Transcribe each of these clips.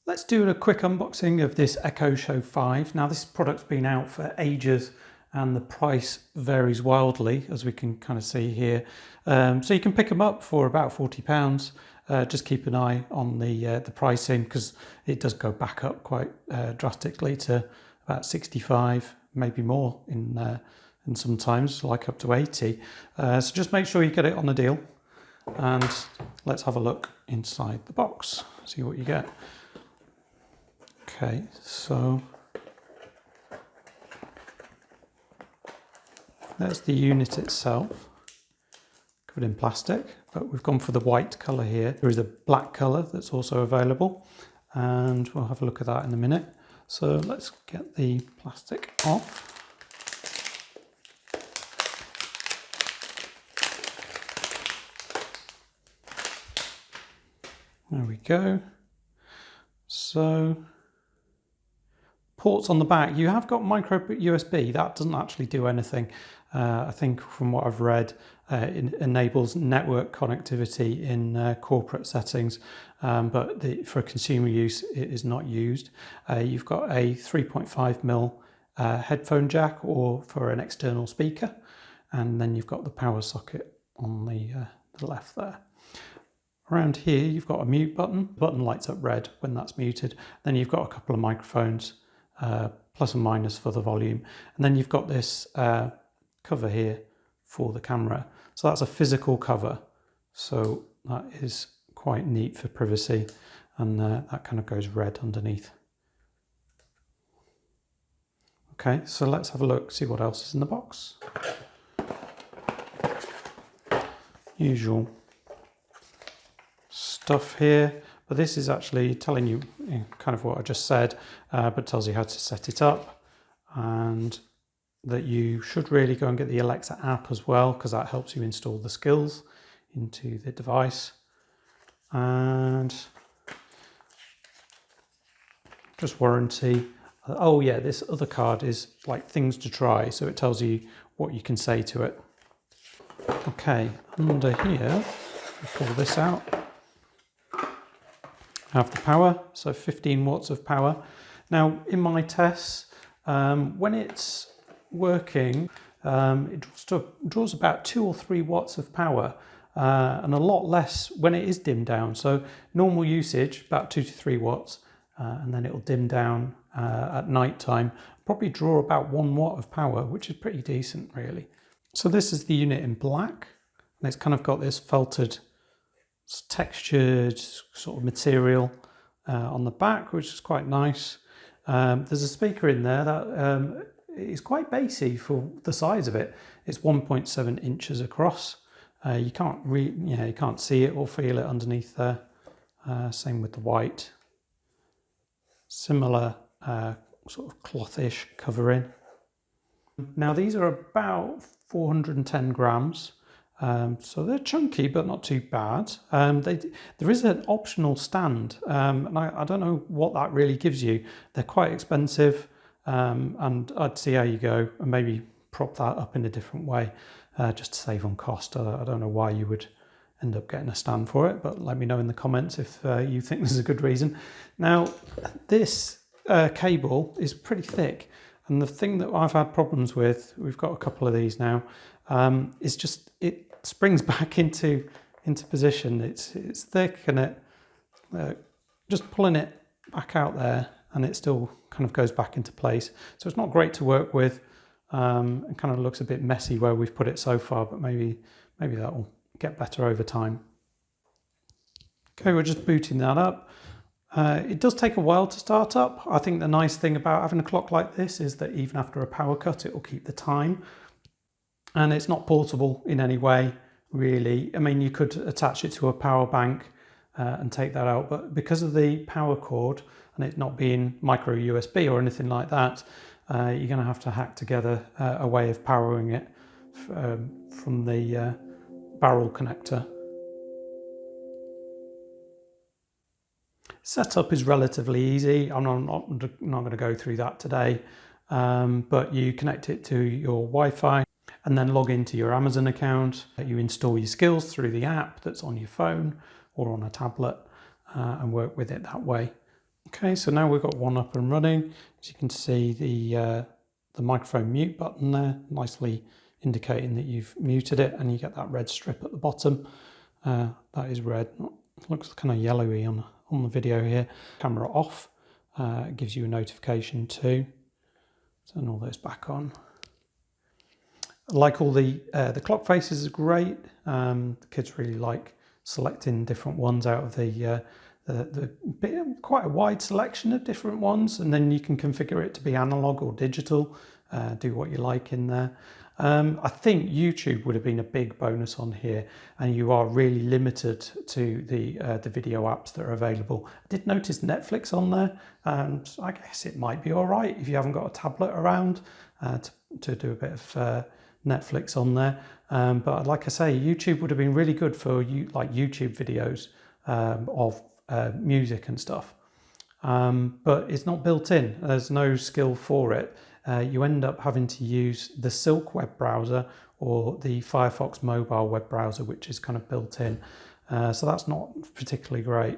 Let's do a quick unboxing of this Echo Show 5. Now this product's been out for ages and the price varies wildly, as we can kind of see here. So you can pick them up for about £40. Just keep an eye on the pricing, because it does go back up quite drastically to about 65, maybe more in sometimes like up to 80. So just make sure you get it on the deal, and let's have a look inside the box, see what you get. Okay, so that's the unit itself, covered in plastic, but we've gone for the white colour here. There is a black colour that's also available, and we'll have a look at that in a minute. So let's get the plastic off. There we go. So ports on the back, you have got micro USB. That doesn't actually do anything. I think from what I've read, it enables network connectivity in corporate settings, but for consumer use it is not used. You've got a 3.5mm headphone jack or for an external speaker, and then you've got the power socket on the left there. Around here you've got a mute button. The button lights up red when that's muted. Then you've got a couple of microphones, plus and minus for the volume, and then you've got this cover here for the camera. So that's a physical cover, so that is quite neat for privacy, and that kind of goes red underneath. Okay, so let's have a look, see what else is in the box. Usual stuff here, but this is actually telling you kind of what I just said, but tells you how to set it up, and that you should really go and get the Alexa app as well, because that helps you install the skills into the device. And just warranty. Oh yeah, this other card is like things to try, so it tells you what you can say to it. Okay, under here, pull this out. Have the power, so 15 watts of power. Now in my tests, when it's working, it draws about 2 or 3 watts of power, and a lot less when it is dimmed down. So normal usage, about 2 to 3 watts, and then it'll dim down at night time, probably draw about 1 watt of power, which is pretty decent really. So this is the unit in black, and it's kind of got this felted, textured sort of material on the back, which is quite nice. There's a speaker in there that is quite bassy for the size of it. It's 1.7 inches across. You can't see it or feel it underneath there. Same with the white. Similar sort of clothish covering. Now these are about 410 grams. So they're chunky, but not too bad. There is an optional stand, and I don't know what that really gives you. They're quite expensive, and I'd see how you go and maybe prop that up in a different way, just to save on cost. I don't know why you would end up getting a stand for it, but let me know in the comments if you think this is a good reason. Now, this cable is pretty thick, and the thing that I've had problems with, we've got a couple of these now, is just it springs back into position. It's thick, and it just pulling it back out there, and it still kind of goes back into place. So it's not great to work with. It kind of looks a bit messy where we've put it so far, but maybe that will get better over time. Okay, we're just booting that up. It does take a while to start up. I think the nice thing about having a clock like this is that even after a power cut, it will keep the time. And it's not portable in any way, really. I mean, you could attach it to a power bank and take that out, but because of the power cord and it not being micro USB or anything like that, you're going to have to hack together a way of powering it from the barrel connector. Setup is relatively easy. I'm not going to go through that today, but you connect it to your Wi-Fi and then log into your Amazon account. You install your skills through the app that's on your phone or on a tablet and work with it that way. Okay, so now we've got one up and running. As you can see, the microphone mute button there, nicely indicating that you've muted it, and you get that red strip at the bottom. That is red. It looks kind of yellowy on the video here. Camera off. It gives you a notification too. Turn all those back on. Like all the clock faces are great. The kids really like selecting different ones out of the quite a wide selection of different ones, and then you can configure it to be analog or digital. Do what you like in there. I think YouTube would have been a big bonus on here, and you are really limited to the video apps that are available. I did notice Netflix on there, and I guess it might be all right if you haven't got a tablet around to do a bit of Netflix on there. But like I say, YouTube would have been really good for like YouTube videos of music and stuff. But it's not built in. There's no skill for it. You end up having to use the Silk web browser or the Firefox mobile web browser, which is kind of built in. So that's not particularly great.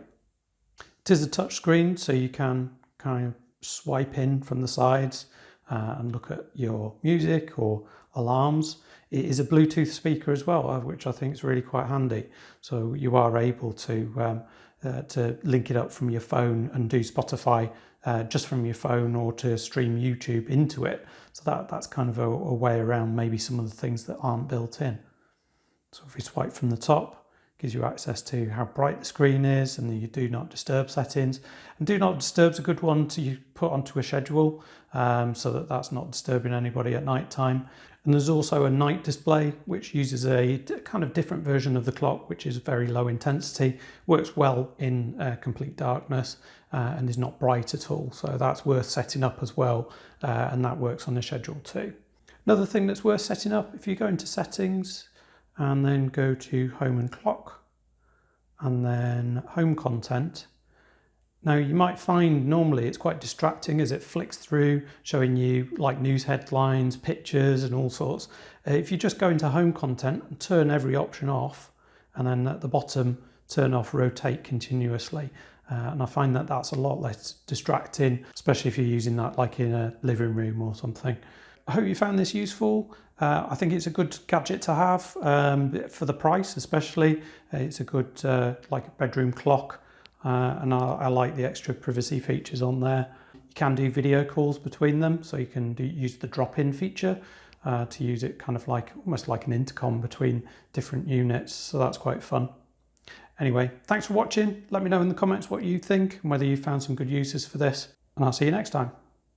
It is a touch screen, so you can kind of swipe in from the sides and look at your music or alarms. It is a Bluetooth speaker as well, which I think is really quite handy. So you are able to link it up from your phone and do Spotify just from your phone, or to stream YouTube into it. So that's kind of a way around maybe some of the things that aren't built in. So if we swipe from the top, it gives you access to how bright the screen is and the do not disturb settings. And do not disturb is a good one to put onto a schedule so that that's not disturbing anybody at night time. And there's also a night display, which uses a kind of different version of the clock, which is very low intensity, works well in complete darkness, and is not bright at all. So that's worth setting up as well, and that works on the schedule too. Another thing that's worth setting up, if you go into settings and then go to home and clock, and then home content. Now you might find normally it's quite distracting as it flicks through, showing you like news headlines, pictures and all sorts. If you just go into home content and turn every option off, and then at the bottom turn off rotate continuously, and I find that that's a lot less distracting, especially if you're using that like in a living room or something. I hope you found this useful. I think it's a good gadget to have for the price, especially. It's a good like bedroom clock. And I like the extra privacy features on there. You can do video calls between them, so you can use the drop-in feature to use it kind of like almost like an intercom between different units, so that's quite fun. Anyway, thanks for watching. Let me know in the comments what you think and whether you found some good uses for this, and I'll see you next time.